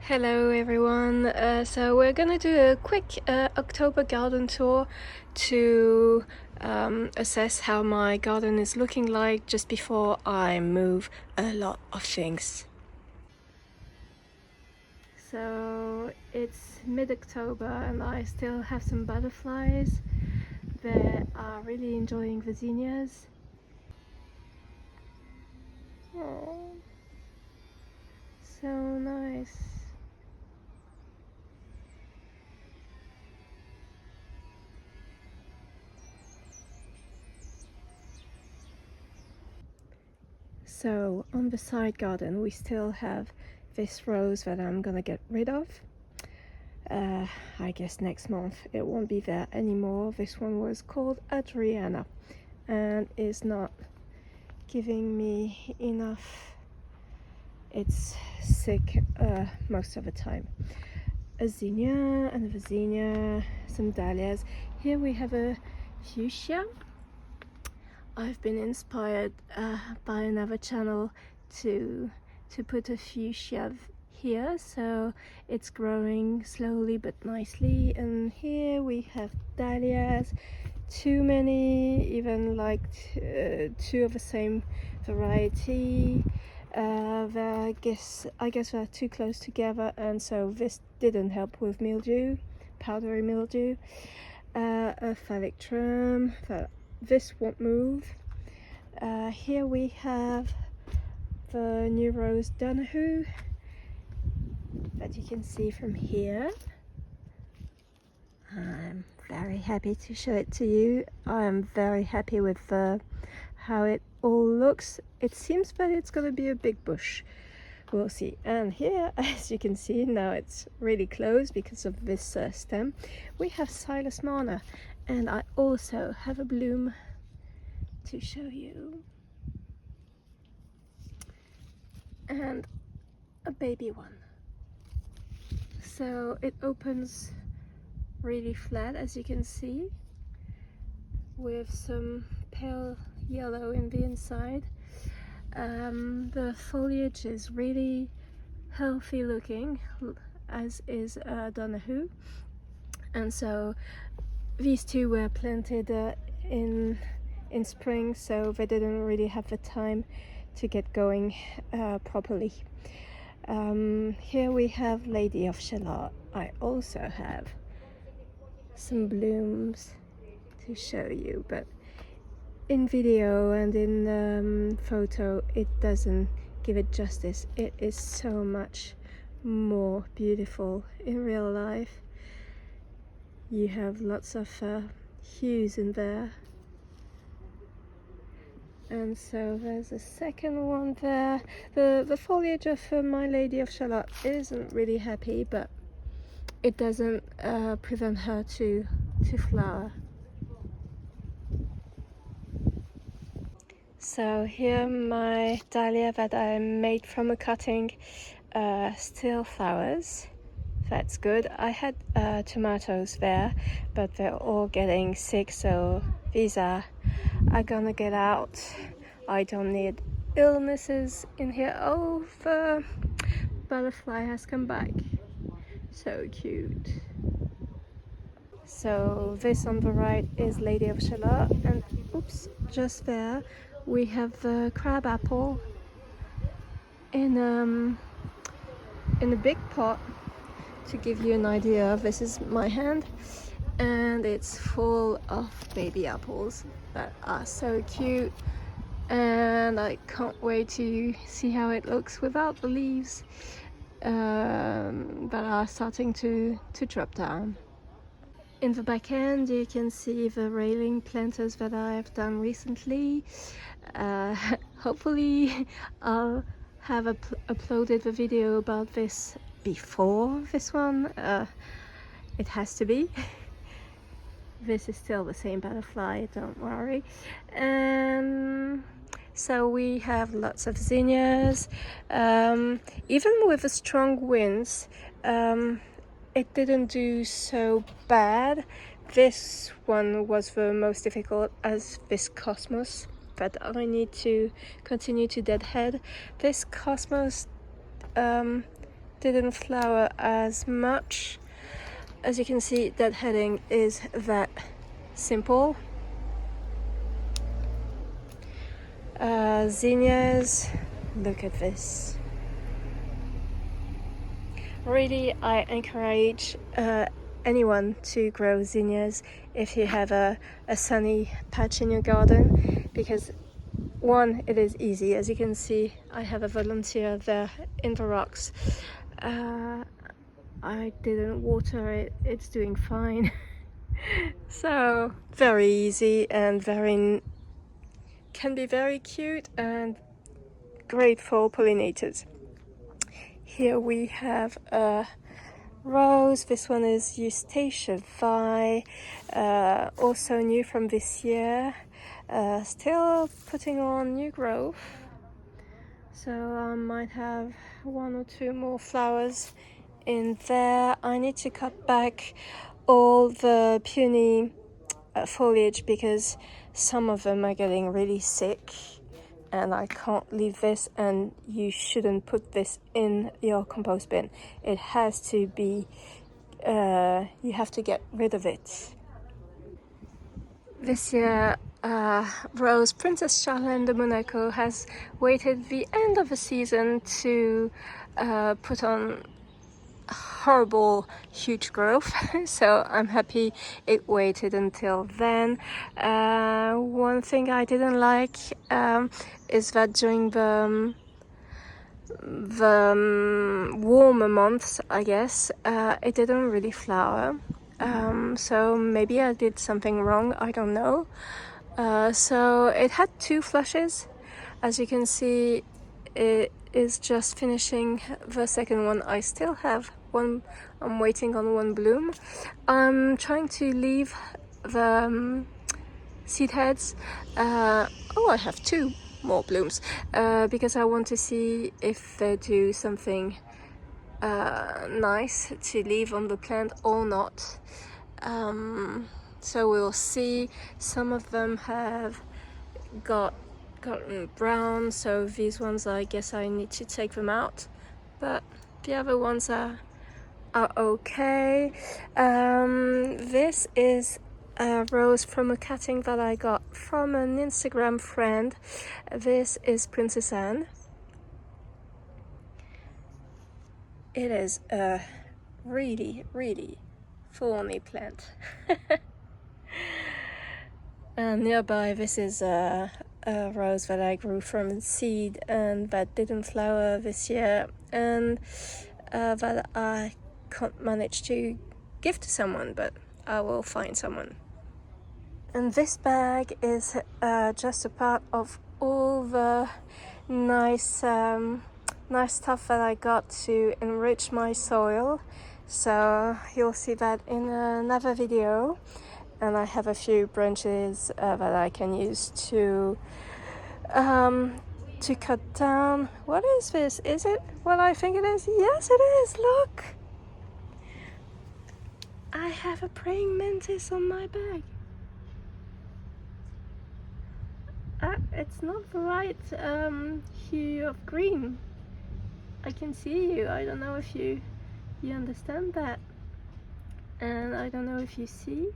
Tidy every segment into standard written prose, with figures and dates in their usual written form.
Hello everyone, so we're gonna do a quick October garden tour to assess how my garden is looking like just before I move a lot of things. So it's mid-October and I still have some butterflies that are really enjoying the zinnias. Oh, so nice. So on the side garden we still have this rose that I'm gonna get rid of. I guess next month it won't be there anymore. This one was called Adriana and is not giving me enough. It's sick most of the time. A zinnia, another zinnia, some dahlias. Here we have a fuchsia. I've been inspired by another channel to put a fuchsia here, so it's growing slowly but nicely. And here we have dahlias, too many, even like two of the same variety. I guess they're too close together, and so this didn't help with mildew, powdery mildew. A phylacterum, this won't move. Here we have the new rose Donahue that you can see from here. I'm very happy to show it to you. I am very happy with how it all looks. It seems that it's gonna be a big bush. We'll see. And here, as you can see, now it's really close because of this stem. We have Silas Marner, and I also have a bloom to show you, and a baby one. So it opens really flat, as you can see, with some pale yellow in the inside. The foliage is really healthy looking, as is Donahue, and so these two were planted in spring, so they didn't really have the time to get going properly. Here we have Lady of Shalott. I also have some blooms to show you, but in video and in photo it doesn't give it justice. It is so much more beautiful in real life. You have lots of hues in there. And so there's a second one there. The foliage of My Lady of Shalott isn't really happy, but it doesn't prevent her to flower. So here my dahlia that I made from a cutting still flowers. That's good. I had tomatoes there, but they're all getting sick, so these are gonna get out. I don't need illnesses in here. Oh, the butterfly has come back. So cute. So this on the right is Lady of Shalott, and oops, just there we have the crab apple in a big pot. To give you an idea, this is my hand, and it's full of baby apples that are so cute, and I can't wait to see how it looks without the leaves that are starting to drop down. In the back end you can see the railing planters that I've done recently. Hopefully I'll have uploaded the video about this before this one. It has to be. This is still the same butterfly, don't worry. So we have lots of zinnias. Even with the strong winds, it didn't do so bad. This one was the most difficult, as this Cosmos that I need to continue to deadhead. This Cosmos didn't flower as much. As you can see, that heading is that simple. Zinnias, look at this. Really, I encourage anyone to grow zinnias if you have a sunny patch in your garden, because one, it is easy. As you can see, I have a volunteer there in the rocks. I didn't water it, it's doing fine. So very easy and can be very cute and great for pollinators. Here we have a rose. This one is Eustacia Vi, also new from this year, still putting on new growth. So I might have 1 or 2 more flowers in there. I need to cut back all the peony foliage because some of them are getting really sick, and I can't leave this, and you shouldn't put this in your compost bin. It has to be, you have to get rid of it. This year, Rose, Princess Charlene de Monaco, has waited the end of the season to put on horrible huge growth. So I'm happy it waited until then. One thing I didn't like is that during the warmer months, I guess, it didn't really flower. So maybe I did something wrong, I don't know. So it had 2 flushes. As you can see, it is just finishing the second one. I still have one, I'm waiting on 1 bloom. I'm trying to leave the seed heads. Oh, I have 2 more blooms because I want to see if they do something nice to leave on the plant or not. So we'll see. Some of them have gotten brown, so these ones, I guess I need to take them out, but the other ones are okay. This is a rose from a cutting that I got from an Instagram friend. This is Princess Anne. It is a really thorny plant. And nearby, this is a rose that I grew from seed and that didn't flower this year, and that I can't manage to give to someone, but I will find someone. And this bag is just a part of all the nice stuff that I got to enrich my soil. So you'll see that in another video. And I have a few branches that I can use to cut down. What is this? Is it what I think it is? Yes, it is. Look, I have a praying mantis on my bag. It's not the right hue of green. I can see you. I don't know if you understand that, and I don't know if you see,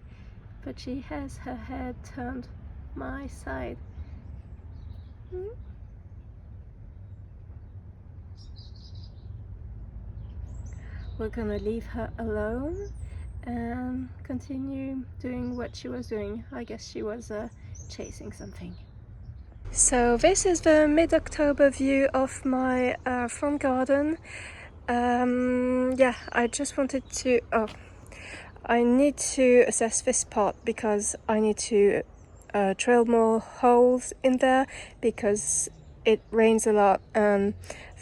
but she has her head turned my side. We're gonna leave her alone and continue doing what she was doing. I guess she was chasing something. So this is the mid-October view of my front garden. Yeah, I just wanted to, I need to assess this pot because I need to drill more holes in there because it rains a lot and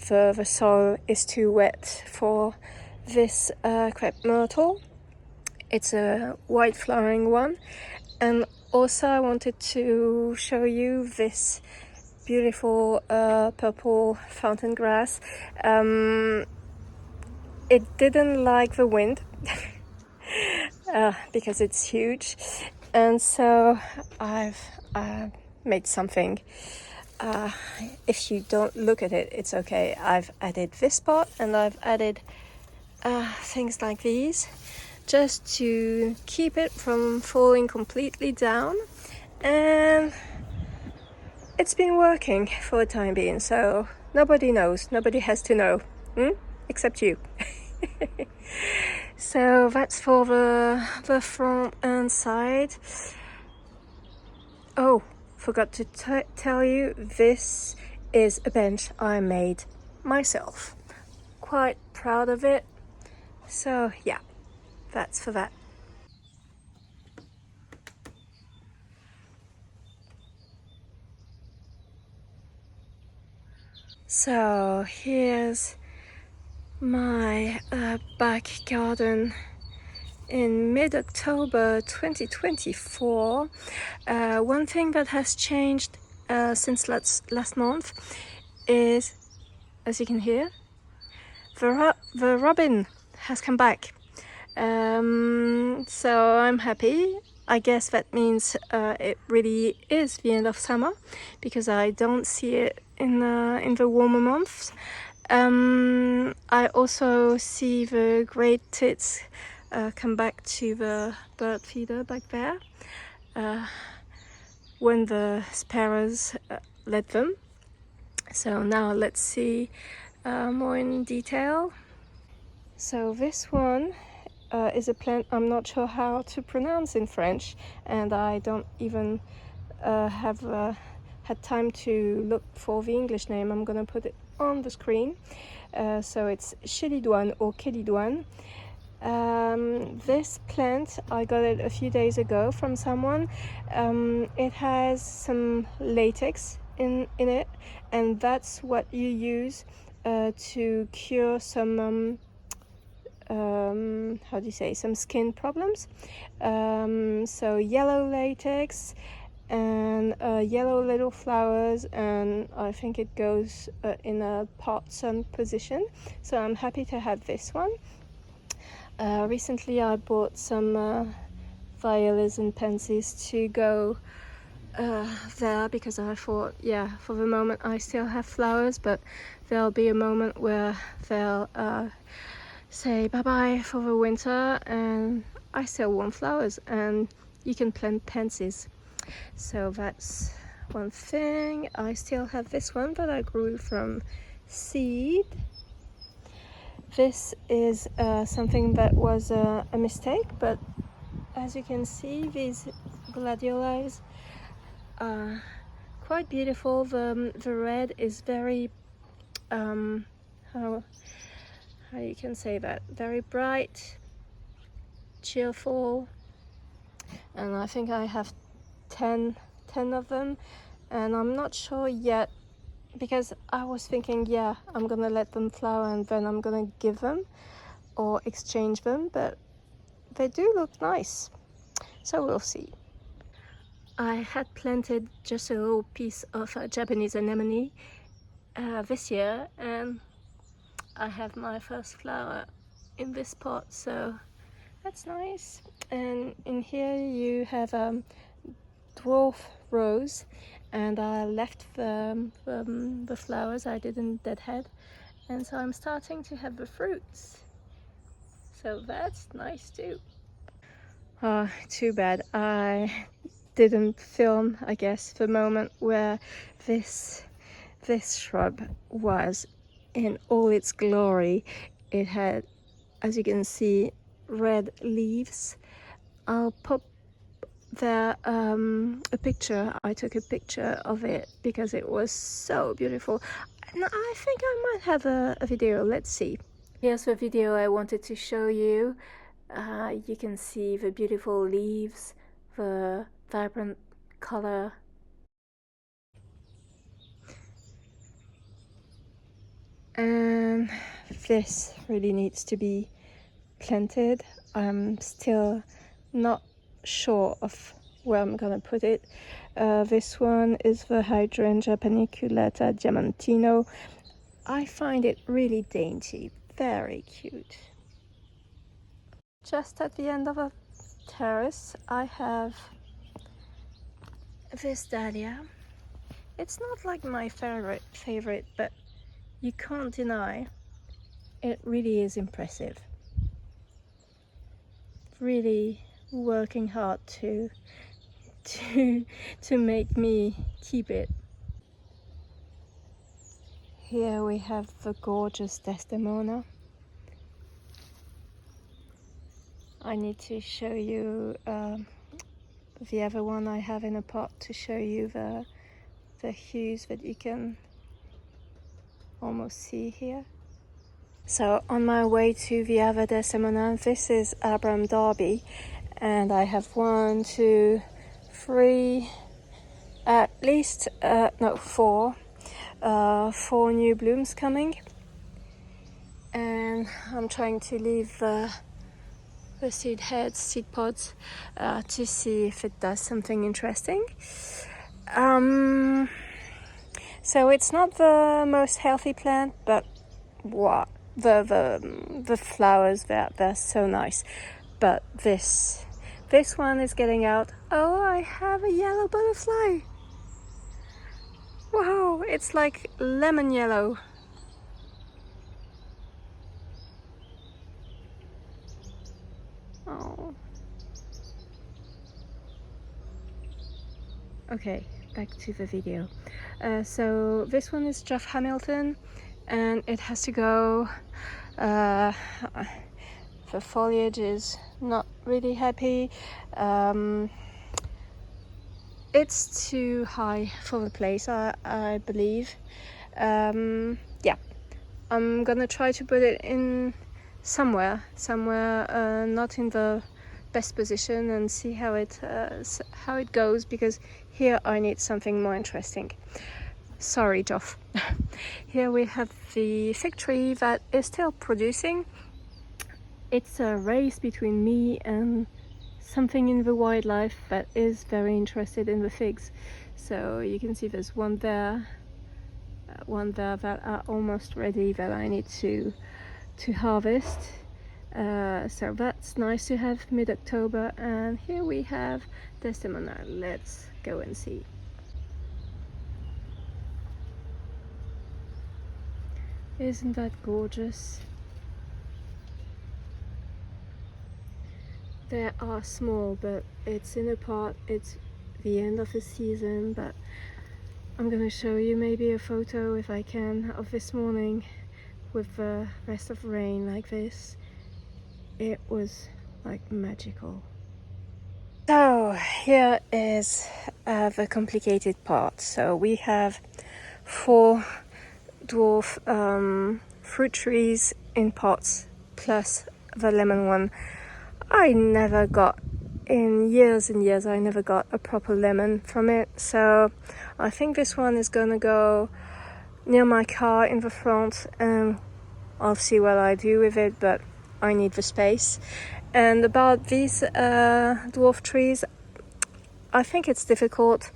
the soil is too wet for this crepe myrtle. It's a white flowering one. And also I wanted to show you this beautiful purple fountain grass. It didn't like the wind because it's huge, and so I've made something if you don't look at it, it's okay. I've added this pot and I've added things like these just to keep it from falling completely down, and it's been working for the time being, so nobody knows, nobody has to know, except you. So that's for the front and side. Oh, forgot to tell you, this is a bench I made myself. Quite proud of it. So yeah, that's for that. So here's my back garden in mid-October 2024. One thing that has changed since last month is, as you can hear, the robin has come back. So I'm happy. I guess that means it really is the end of summer, because I don't see it in the warmer months. I also see the great tits come back to the bird feeder back there when the sparrows let them. So now let's see more in detail. So this one is a plant I'm not sure how to pronounce in French, and I don't even have had time to look for the English name. I'm gonna put it on the screen. So it's Chélidoine or Kélidoine. This plant, I got it a few days ago from someone. It has some latex in it, and that's what you use to cure some how do you say, some skin problems. So yellow latex and yellow little flowers, and I think it goes in a part sun position, so I'm happy to have this one. Recently I bought some violas and pansies to go there, because I thought, yeah, for the moment I still have flowers, but there'll be a moment where they'll say bye-bye for the winter and I still want flowers, and you can plant pansies. So that's one thing. I still have this one that I grew from seed. This is something that was a mistake, but as you can see, these gladiolus are quite beautiful. The red is very how you can say that, very bright, cheerful, and I think I have 10 of them, and I'm not sure yet, because I was thinking, yeah, I'm gonna let them flower and then I'm gonna give them or exchange them, but they do look nice, so we'll see. I had planted just a little piece of Japanese anemone this year, and I have my first flower in this pot, so that's nice. And in here you have dwarf rose, and I left the flowers, I didn't deadhead, and so I'm starting to have the fruits, so that's nice too. Oh, too bad I didn't film, I guess, the moment where this shrub was in all its glory. It had, as you can see, red leaves. I'll pop there a picture. I took a picture of it because it was so beautiful, and I think I might have a video. Let's see. Here's the video I wanted to show you. You can see the beautiful leaves, the vibrant color. And this really needs to be planted. I'm still not sure of where I'm gonna put it. This one is the Hydrangea paniculata diamantino. I find it really dainty, very cute. Just at the end of a terrace I have this dahlia. It's not like my favorite, but you can't deny it really is impressive. Really working hard to make me keep it. Here we have the gorgeous Desdemona. I need to show you the other one I have in a pot to show you the hues that you can almost see here. So on my way to the other Desdemona, this is Abram Darby, and I have 1, 2, 3, at least four new blooms coming, and I'm trying to leave the seed pods to see if it does something interesting. So it's not the most healthy plant, but what the flowers they're so nice. But this one is getting out. Oh, I have a yellow butterfly. Wow, it's like lemon yellow. Oh. Okay, back to the video. So this one is Jeff Hamilton, and it has to go. The foliage is not really happy. It's too high for the place, I believe. Yeah, I'm gonna try to put it in somewhere not in the best position, and see how it goes, because here I need something more interesting. Sorry, Joff. Here we have the fig tree that is still producing. It's a race between me and something in the wildlife that is very interested in the figs. So you can see there's one there that are almost ready that I need to harvest. So that's nice to have mid-October. And here we have Desdemona. Let's go and see. Isn't that gorgeous? They are small, but it's in a pot. It's the end of the season, but I'm gonna show you maybe a photo, if I can, of this morning with the rest of rain like this. It was like magical. So here is the complicated part. So we have 4 dwarf fruit trees in pots, plus the lemon one. I never got, in years and years, I never got a proper lemon from it. So I think this one is gonna go near my car in the front, and I'll see what I do with it, but I need the space. And about these dwarf trees, I think it's difficult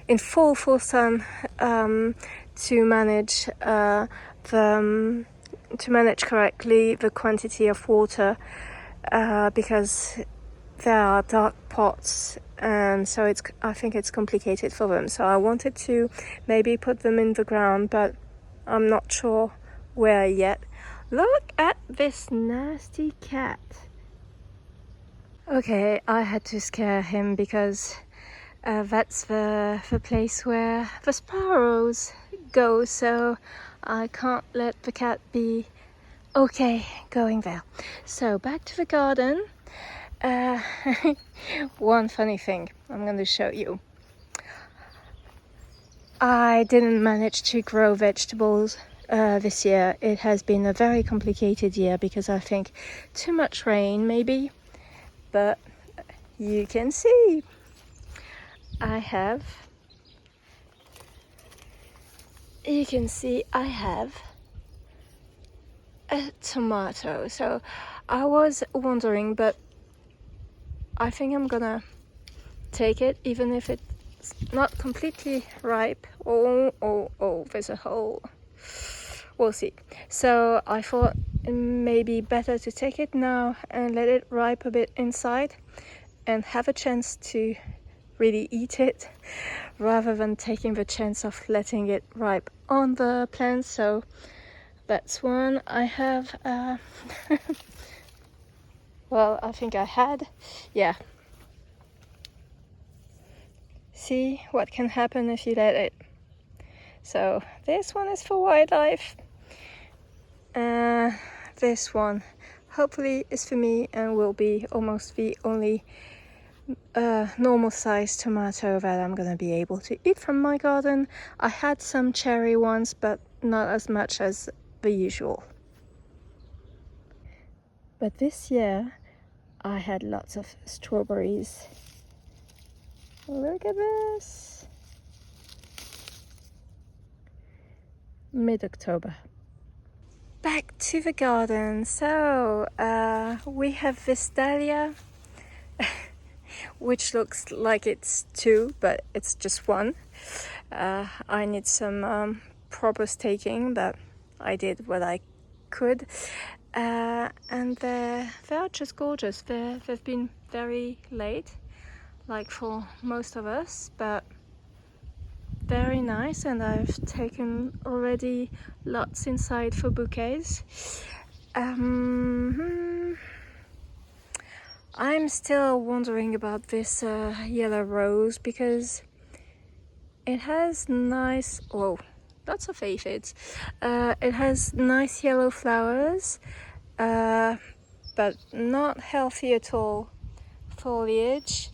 in full sun to manage correctly the quantity of water, because there are dark pots, and so I think it's complicated for them. So I wanted to maybe put them in the ground, but I'm not sure where yet. Look at this nasty cat. Okay, I had to scare him because that's the place where the sparrows go, so I can't let the cat be going there. So back to the garden. One funny thing I'm going to show you. I didn't manage to grow vegetables this year. It has been a very complicated year because I think too much rain maybe, but you can see I have a tomato. So I was wondering, but I think I'm gonna take it even if it's not completely ripe. Oh, there's a hole. We'll see. So I thought it may be better to take it now and let it ripe a bit inside and have a chance to really eat it rather than taking the chance of letting it ripe on the plant. So that's one. I have well, I think I had, yeah. See what can happen if you let it. So this one is for wildlife. This one hopefully is for me and will be almost the only normal sized tomato that I'm gonna be able to eat from my garden. I had some cherry ones, but not as much as the usual. But this year I had lots of strawberries. Look at this. Mid-October. Back to the garden. So we have this dahlia, which looks like it's two, but it's just one. I need some proper staking, but I did what I could. And they're just gorgeous. They've been very late, like for most of us, but very nice, and I've taken already lots inside for bouquets. I'm still wondering about this yellow rose because it has nice, whoa, lots of aphids. It has nice yellow flowers, but not healthy at all foliage.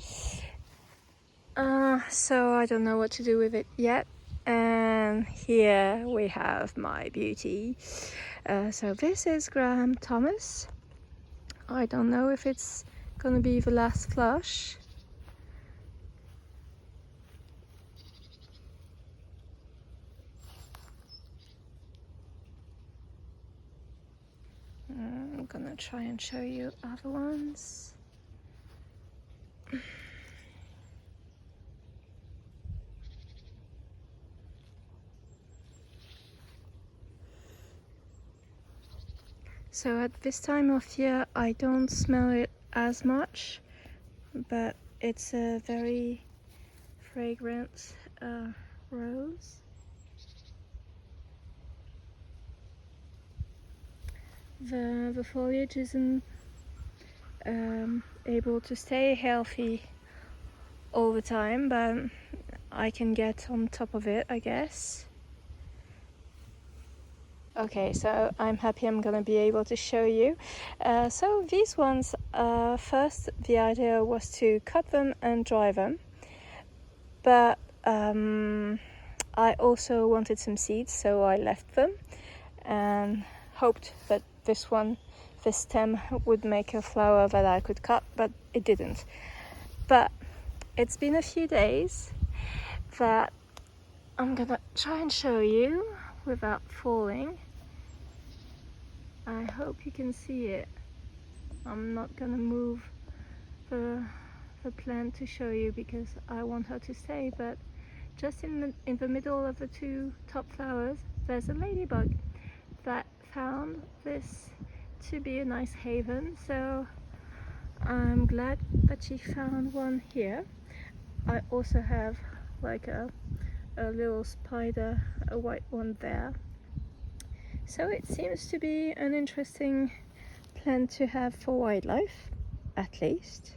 So I don't know what to do with it yet. And here we have my beauty. So this is Graham Thomas. I don't know if it's gonna be the last flush. I'm gonna try and show you other ones. So at this time of year I don't smell it as much, but it's a very fragrant rose. The foliage isn't able to stay healthy all the time, but I can get on top of it, I guess. Okay, so I'm happy I'm gonna be able to show you. So these ones, first the idea was to cut them and dry them, but I also wanted some seeds, so I left them and hoped that this stem would make a flower that I could cut, but it didn't. But it's been a few days that I'm gonna try and show you without falling. I hope you can see it. I'm not gonna move the plant to show you because I want her to stay, but just in the middle of the two top flowers there's a ladybug that found this to be a nice haven, so I'm glad that she found one here. I also have like a little spider, a white one there. So it seems to be an interesting plant to have for wildlife, at least.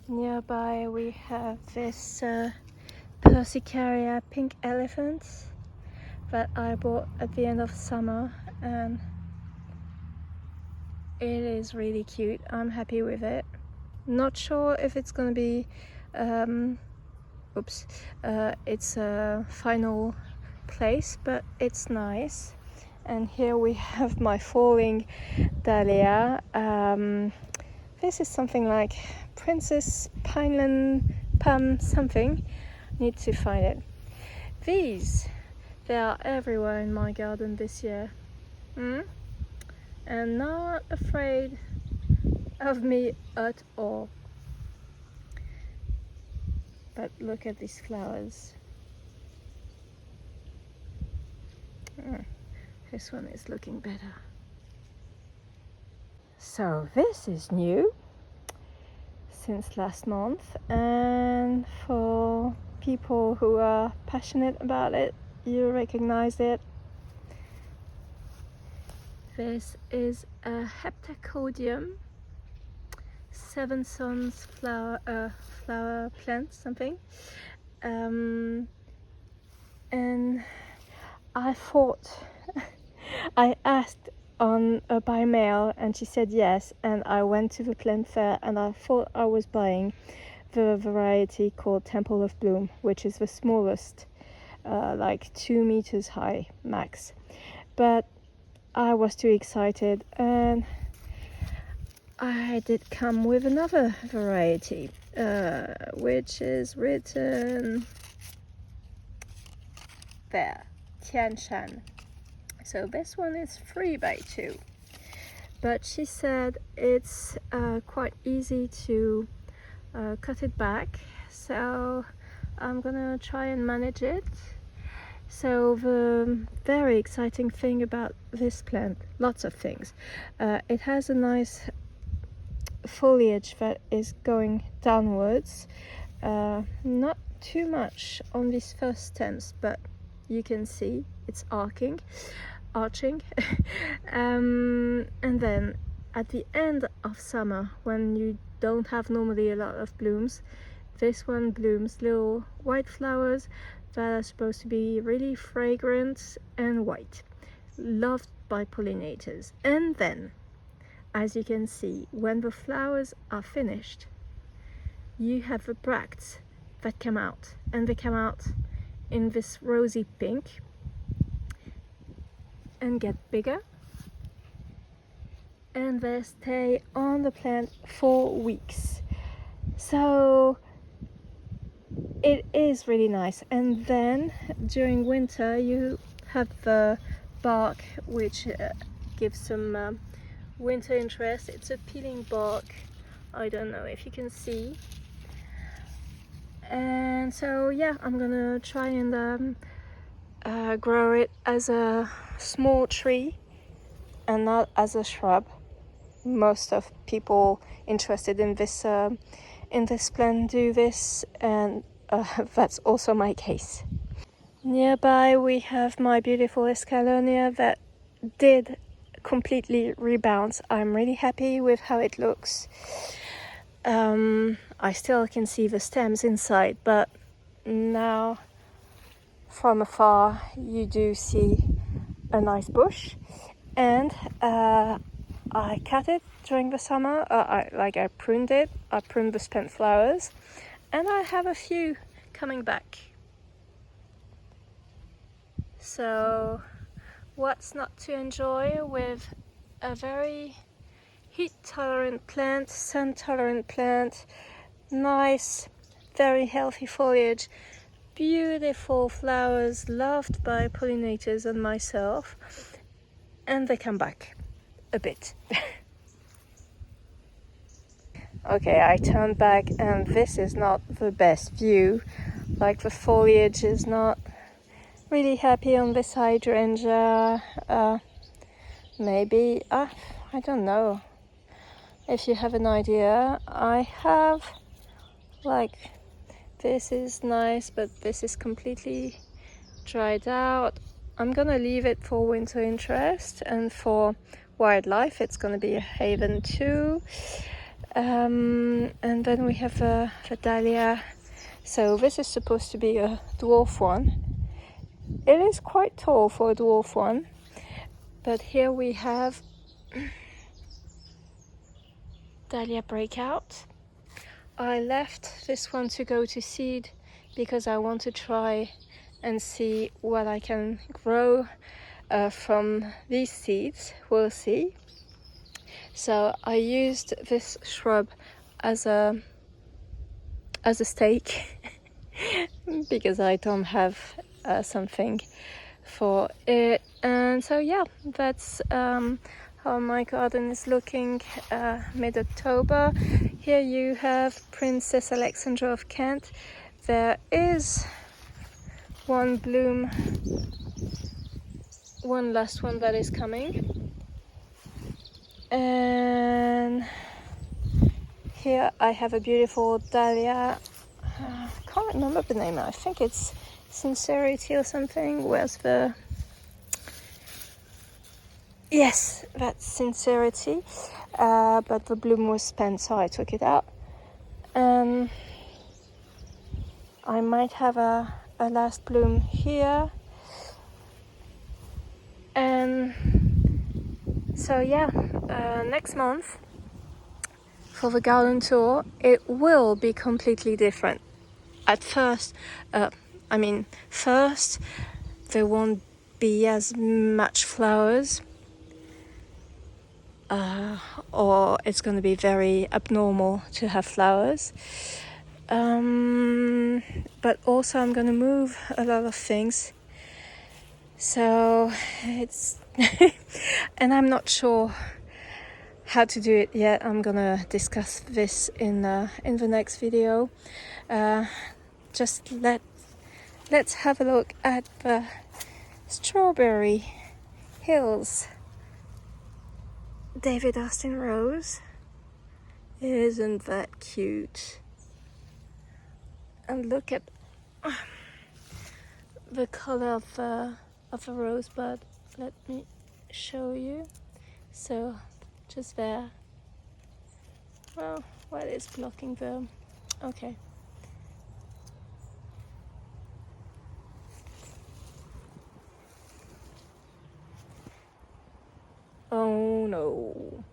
Nearby we have this Persicaria pink elephant that I bought at the end of summer, and it is really cute. I'm happy with it. Not sure if it's gonna be it's a final place, but it's nice. And here we have my falling dahlia. This is something like Princess Pineland Pum something. Need to find it. These, they are everywhere in my garden this year. And not afraid of me at all. But look at these flowers. This one is looking better. So this is new. since last month, and for people who are passionate about it, you recognize it. This is a Heptacodium, Seven Sons flower plant, something. And I thought, I asked by mail, and she said yes, and I went to the plant fair, and I thought I was buying the variety called Temple of Bloom, which is the smallest, like 2 meters high max. But I was too excited, and I did come with another variety, which is written there, Tian Shan. So this one is 3x2, but she said it's quite easy to cut it back, so I'm gonna try and manage it. So the very exciting thing about this plant, lots of things, it has a nice foliage that is going downwards, not too much on these first stems, but you can see it's arching. And then at the end of summer, when you don't have normally a lot of blooms, this one blooms little white flowers that are supposed to be really fragrant and white, loved by pollinators. And then, as you can see, when the flowers are finished, you have the bracts that come out, and they come out in this rosy pink and get bigger, and they stay on the plant for weeks. So it is really nice. And then during winter you have the bark, which gives some winter interest. It's a peeling bark, I don't know if you can see. And so yeah, I'm gonna try and grow it as a small tree and not as a shrub. Most of people interested in this plant do this, and that's also my case. Nearby we have my beautiful Escallonia that did completely rebound. I'm really happy with how it looks. I still can see the stems inside, but now from afar you do see a nice bush. And I cut it during the summer. I pruned it. I pruned the spent flowers, and I have a few coming back. So what's not to enjoy with a very heat-tolerant plant, sun-tolerant plant, nice, very healthy foliage, beautiful flowers loved by pollinators and myself, and they come back a bit. Okay, I turned back, and this is not the best view. Like, the foliage is not really happy on this hydrangea. Maybe, I don't know if you have an idea. I have, like, this is nice, but this is completely dried out. I'm gonna leave it for winter interest, and for wildlife it's gonna be a haven too. And then we have the dahlia. So this is supposed to be a dwarf one. It is quite tall for a dwarf one, but here we have dahlia breakout. I left this one to go to seed because I want to try and see what I can grow from these seeds. We'll see. So I used this shrub as a stake because I don't have something for it. And so yeah, that's how my garden is looking mid-October. Here you have Princess Alexandra of Kent. There is one bloom, one last one that is coming. And here I have a beautiful dahlia. I can't remember the name. I think it's Sincerity or something. Where's the... Yes, that's Sincerity. But the bloom was spent, so I took it out. I might have a last bloom here. And so yeah, next month for the garden tour, it will be completely different. At first, first there won't be as much flowers, or it's going to be very abnormal to have flowers. But also I'm going to move a lot of things, so it's and I'm not sure how to do it yet. I'm gonna discuss this in the next video. Just let's have a look at the Strawberry Hills David Austin Rose. Isn't that cute? And look at the color of the rosebud. Let me show you. So just there. Well, what is blocking the... Okay. Oh no.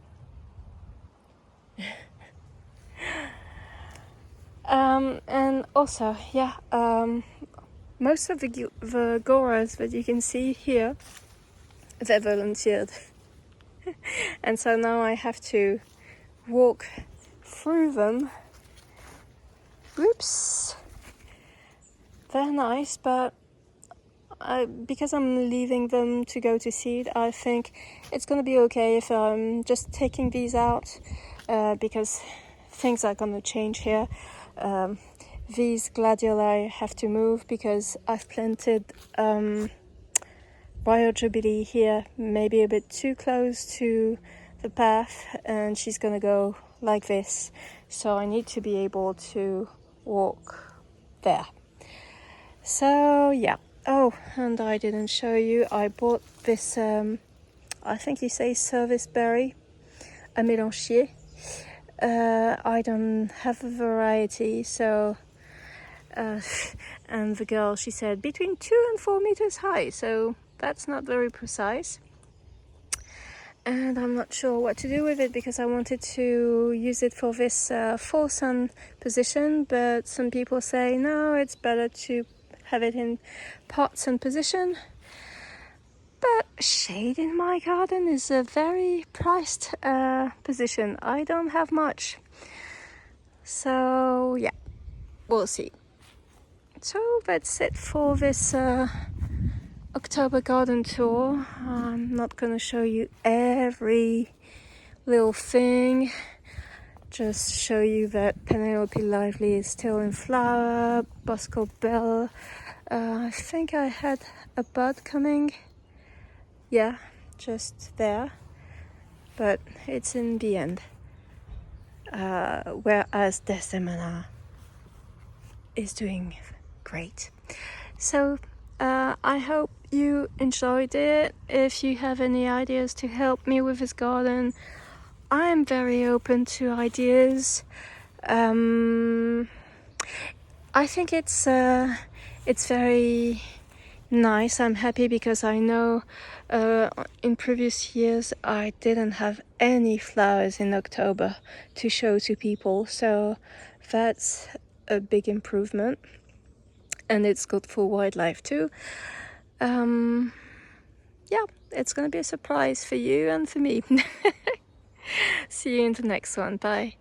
And also, yeah, most of the goras that you can see here, they volunteered. And so now I have to walk through them. Oops. They're nice, but because I'm leaving them to go to seed, I think it's going to be okay if I'm just taking these out, because things are going to change here. These gladioli have to move because I've planted Royal Jubilee here, maybe a bit too close to the path, and she's going to go like this. So I need to be able to walk there. So yeah. Oh, and I didn't show you, I bought this, I think you say service berry, a mélancier. I don't have a variety, so, and the girl, she said between 2 and 4 meters high, so that's not very precise. And I'm not sure what to do with it because I wanted to use it for this full sun position, but some people say no, it's better to have it in part sun position. But shade in my garden is a very priced position. I don't have much. So yeah, we'll see. So that's it for this October garden tour. I'm not gonna show you every little thing. Just show you that Penelope Lively is still in flower, Bosco Bell. I think I had a bud coming. Yeah, just there. But it's in the end. Whereas Desdemona is doing great. So I hope you enjoyed it. If you have any ideas to help me with this garden, I'm very open to ideas. I think it's very nice. I'm happy because I know in previous years I didn't have any flowers in October to show to people, so that's a big improvement, and it's good for wildlife too. Yeah, it's gonna be a surprise for you and for me. See you in the next one. Bye.